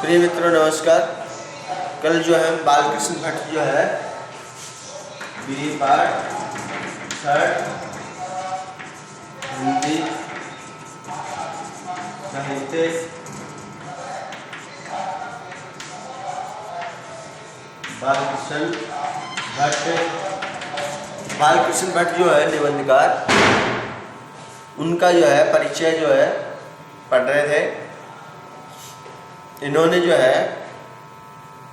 प्रिय मित्रों नमस्कार। कल जो है बालकृष्ण भट्ट जो है बी पार्ट थर्ड हिंदी साहित्य बालकृष्ण भट्ट जो है निबंधकार, उनका जो है परिचय जो है पढ़ रहे थे। इन्होंने जो है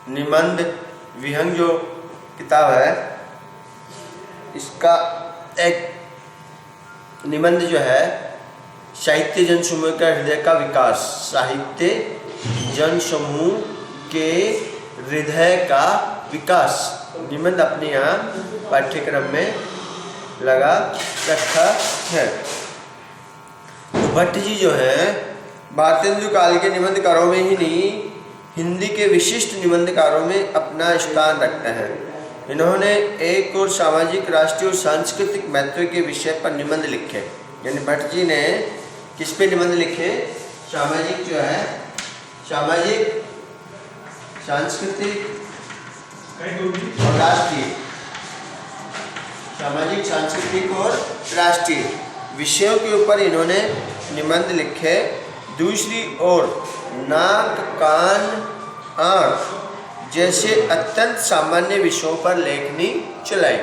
निबंध विहंग जो किताब है, इसका एक निबंध जो है साहित्य जन समूह का हृदय का विकास, साहित्य जन समूह के हृदय का विकास निबंध अपने यहाँ पाठ्यक्रम में लगा रखा है। तो भट्ट जी जो है भारतेंदु काल के निबंधकारों में ही नहीं, हिंदी के विशिष्ट निबंधकारों में अपना स्थान रखते हैं। इन्होंने एक और सामाजिक, राष्ट्रीय और सांस्कृतिक महत्व के विषय पर निबंध लिखे। यानी भट्ट जी ने किस पे निबंध लिखे? सामाजिक जो है, सामाजिक, सांस्कृतिक और राष्ट्रीय, सामाजिक, सांस्कृतिक और राष्ट्रीय विषयों के ऊपर इन्होंने निबंध लिखे। दूसरी ओर नाक, कान, आँख जैसे अत्यंत सामान्य विषयों पर लेखनी चलाई।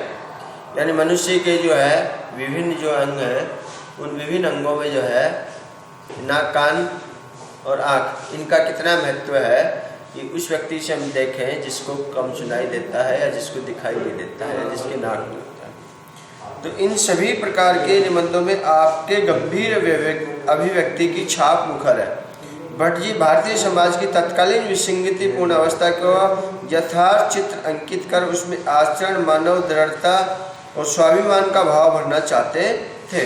यानी मनुष्य के जो है विभिन्न जो अंग हैं, उन विभिन्न अंगों में जो है नाक, कान और आँख, इनका कितना महत्व है कि उस व्यक्ति से हम देखें जिसको कम सुनाई देता है या जिसको दिखाई नहीं देता है या जिसके नाक नहीं होता है। तो इन सभी प्रकार के निबंधों में आपके गंभीर अभिव्यक्ति की छाप मुखर है। भट्ट जी भारतीय समाज की तत्कालीन विसंगतिपूर्ण अवस्था को यथार्थ चित्र अंकित कर उसमें आचरण, मानव दृढ़ता और स्वाभिमान का भाव भरना चाहते थे।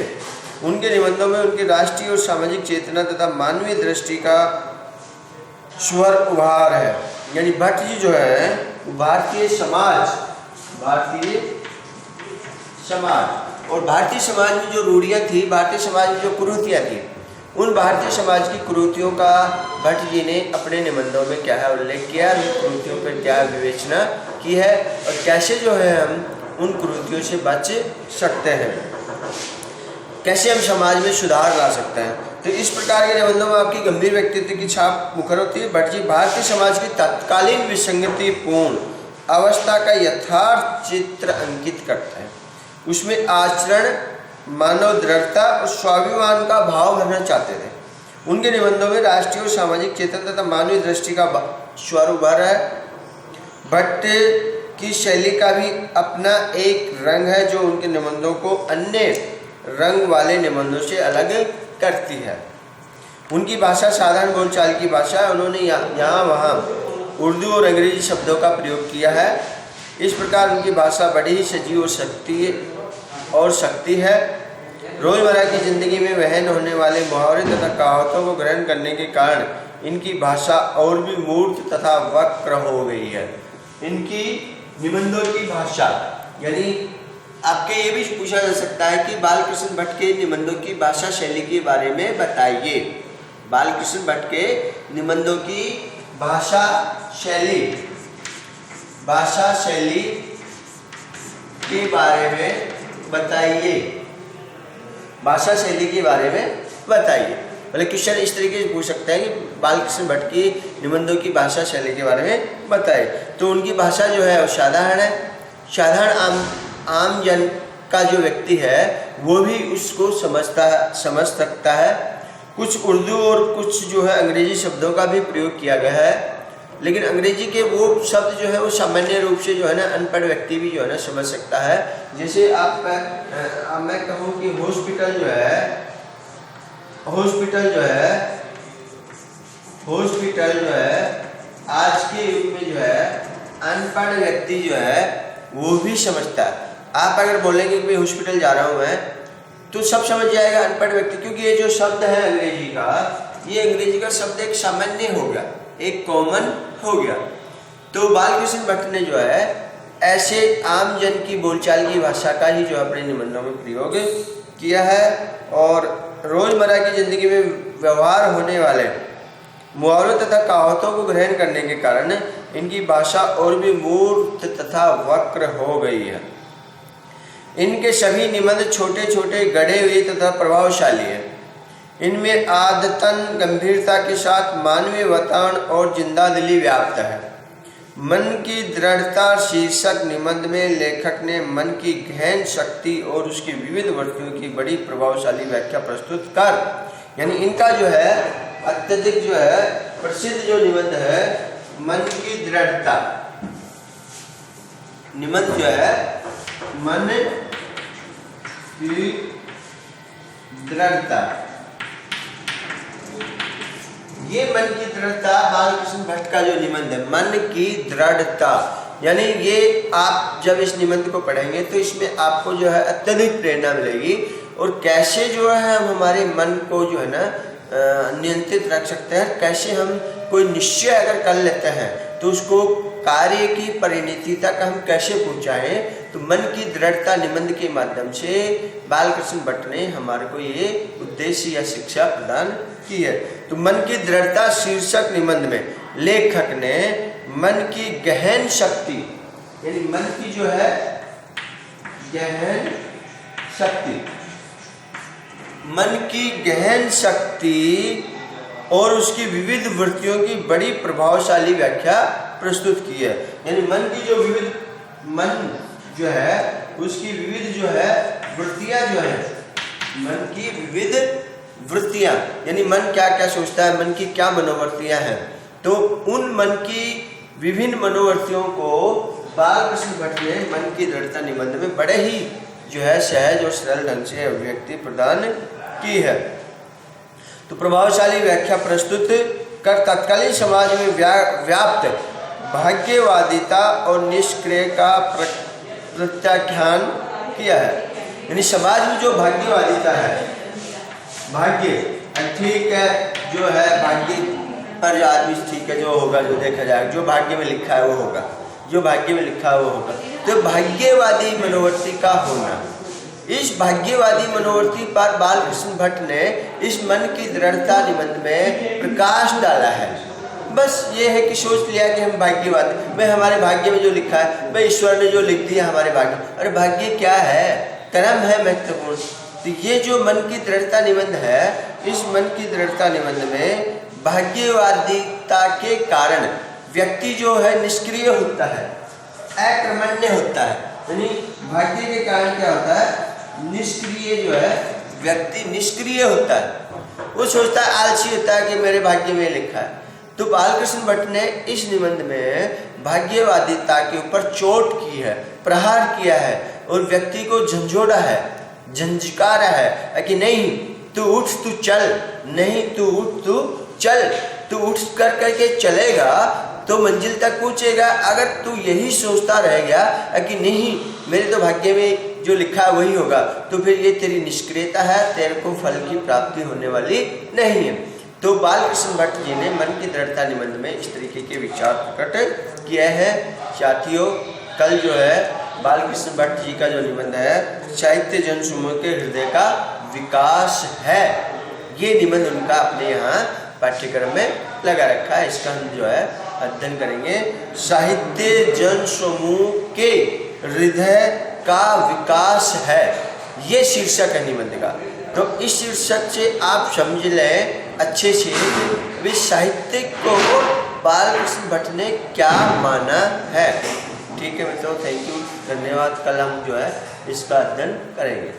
उनके निबंधों में उनकी राष्ट्रीय और सामाजिक चेतना तथा मानवीय दृष्टि का स्वर उभार है। यानी भट्ट जी जो है भारतीय समाज और भारतीय समाज में जो रूढ़ियाँ थी, भारतीय समाज में जो कुरीतियाँ थी, उन भारतीय समाज की कुरीतियों का भट्ट जी ने अपने निबंधों में क्या है उल्लेख किया, उन कुरीतियों पर क्या विवेचना की है और कैसे जो है हम उन कुरीतियों से बच सकते हैं, कैसे हम समाज में सुधार ला सकते हैं। तो इस प्रकार के निबंधों में आपकी गंभीर व्यक्तित्व की छाप मुखर होती है। भट्ट जी भारतीय समाज की तत्कालीन विसंगतिपूर्ण अवस्था का यथार्थ चित्र अंकित करते हैं। उसमें आचरण, मानव दृढ़ता और स्वाभिमान का भाव भरना चाहते थे। उनके निबंधों में राष्ट्रीय और सामाजिक चेतना तथा मानवीय दृष्टि का स्वर उभर है। भट्ट की शैली का भी अपना एक रंग है जो उनके निबंधों को अन्य रंग वाले निबंधों से अलग करती है। उनकी भाषा साधारण बोलचाल की भाषा है। उन्होंने यहाँ वहाँ उर्दू और अंग्रेजी शब्दों का प्रयोग किया है। इस प्रकार उनकी भाषा बड़ी ही सजीव और शक्ति है। रोज़मर्रा की ज़िंदगी में वहन होने वाले मुहावरे तथा कहावतों को ग्रहण करने के कारण इनकी भाषा और भी मूर्त तथा वक्र हो गई है। इनकी निबंधों की भाषा, यानी आपके ये भी पूछा जा सकता है कि बालकृष्ण भट्ट के निबंधों की भाषा शैली के बारे में बताइए। बालकृष्ण भट्ट के निबंधों की भाषा शैली के बारे में बताइए। भाषा शैली के बारे में बताइए। मतलब क्वेश्चन इस तरीके से पूछ सकते हैं कि बालकृष्ण भट्ट की निबंधों की भाषा शैली के बारे में बताइए। तो उनकी भाषा जो है वो साधारण है। साधारण आम जन का जो व्यक्ति है वो भी उसको समझ सकता है। कुछ उर्दू और कुछ जो है अंग्रेजी शब्दों का भी प्रयोग किया गया है, लेकिन अंग्रेजी के वो शब्द जो है वो सामान्य रूप से जो है ना अनपढ़ व्यक्ति भी जो है ना समझ सकता है। जैसे मैं कहूँ कि हॉस्पिटल जो है आज के युग में जो है अनपढ़ व्यक्ति जो है वो भी समझता है। आप अगर बोलेंगे कि भाई हॉस्पिटल जा रहा हूँ मैं, तो सब समझ जाएगा अनपढ़ व्यक्ति, क्योंकि ये जो शब्द है अंग्रेजी का, ये अंग्रेजी का शब्द एक सामान्य हो गया, एक कॉमन हो गया। तो बालकृष्ण भट्ट ने जो है ऐसे आम जन की बोलचाल की भाषा का ही जो अपने निबंधों में प्रयोग किया है और रोज़मर्रा की ज़िंदगी में व्यवहार होने वाले मुहावरों तथा कहावतों को ग्रहण करने के कारण इनकी भाषा और भी मूर्त तथा वक्र हो गई है। इनके सभी निबंध छोटे छोटे, गढ़े हुए तथा प्रभावशाली है। इनमें आदतन गंभीरता के साथ मानवीय वातावरण और जिंदादिली व्याप्त है। मन की दृढ़ता शीर्षक निबंध में लेखक ने मन की गहन शक्ति और उसकी विविध वृत्तियों की बड़ी प्रभावशाली व्याख्या प्रस्तुत कर, यानी इनका जो है अत्यधिक जो है प्रसिद्ध जो निबंध है मन की दृढ़ता, निबंध जो है मन की दृढ़ता, ये मन की दृढ़ता बालकृष्ण भट्ट का जो निबंध है मन की दृढ़ता, यानी ये आप जब इस निबंध को पढ़ेंगे तो इसमें आपको जो है अत्यधिक प्रेरणा मिलेगी और कैसे जो है हम हमारे मन को जो है ना नियंत्रित रख सकते हैं, कैसे हम कोई निश्चय अगर कर लेते हैं तो उसको कार्य की परिणति तक हम कैसे पहुंचाएं। तो मन की दृढ़ता निबंध के माध्यम से बालकृष्ण भट्ट ने हमारे को ये उद्देश्य या शिक्षा प्रदान की है। तो मन की दृढ़ता शीर्षक निबंध में लेखक ने मन की गहन शक्ति, यानी मन की जो है गहन शक्ति, मन की गहन शक्ति और उसकी विविध वृत्तियों की बड़ी प्रभावशाली व्याख्या प्रस्तुत की है। यानी मन की जो विविध, मन जो है उसकी विविध जो है वृत्तियां जो है, मन की विविध वृत्तियां, यानी मन क्या क्या सोचता है, मन की क्या मनोवृत्तियां हैं, तो उन मन की विभिन्न मनोवृत्तियों को बालकृष्ण भट्ट ने मन की दृढ़ता निबंध में बड़े ही जो है सहज और सरल ढंग से अभिव्यक्ति प्रदान की है। तो प्रभावशाली व्याख्या प्रस्तुत कर तत्कालीन समाज में व्याप्त भाग्यवादिता और निष्क्रिय का प्रत्याख्यान किया है। यानी समाज में जो भाग्यवादिता है, भाग्य ठीक है जो है, भाग्य पर जो आदमी ठीक है जो होगा, जो देखा जाएगा, जो भाग्य में लिखा है वो होगा, जो भाग्य में लिखा है वो होगा। तो भाग्यवादी मनोवृत्ति का होना, इस भाग्यवादी मनोवृत्ति पर बालकृष्ण भट्ट ने इस मन की दृढ़ता निबंध में प्रकाश डाला है। बस ये है कि सोच लिया कि हम भाग्यवादी, भाई हमारे भाग्य में जो लिखा है, भाई ईश्वर ने जो लिख दिया हमारे भाग्य, अरे भाग्य क्या है, कर्म है महत्वपूर्ण। तो ये जो मन की दृढ़ता निबंध है, इस मन की दृढ़ता निबंध में भाग्यवादिता के कारण व्यक्ति जो है निष्क्रिय होता है, अकर्मण्य होता है। यानी भाग्य के कारण क्या होता है, निष्क्रिय जो है व्यक्ति निष्क्रिय होता है, वो सोचता है, आलसी होता है कि मेरे भाग्य में लिखा है। तो बालकृष्ण भट्ट ने इस निबंध में भाग्यवादिता के ऊपर चोट की है, प्रहार किया है और व्यक्ति को झंझोड़ा है, झंझकारा है कि नहीं तू उठ तू चल, नहीं तू उठ तू चल, तू उठ कर करके चलेगा तो मंजिल तक पहुंचेगा। अगर तू यही सोचता रह गया कि नहीं मेरे तो भाग्य में जो लिखा है वही होगा, तो फिर ये तेरी निष्क्रियता है, तेरे को फल की प्राप्ति होने वाली नहीं है। तो बालकृष्ण भट्ट जी ने मन की दृढ़ता निबंध में इस तरीके के विचार प्रकट किए हैं। साथियों, कल जो है बालकृष्ण भट्ट जी का जो निबंध है साहित्य जन समूह के हृदय का विकास है, ये निबंध उनका अपने यहाँ पाठ्यक्रम में लगा रखा है। इसका हम जो है अध्ययन करेंगे। साहित्य जन समूह के हृदय का विकास है, ये शीर्षक है निबंध का। तो इस शीर्षक से आप समझ लें अच्छे से वे साहित्य को बालकृष्ण भट्ट ने क्या माना है। ठीक है मित्रों, थैंक यू, धन्यवाद। कल हम जो है इसका अध्ययन करेंगे।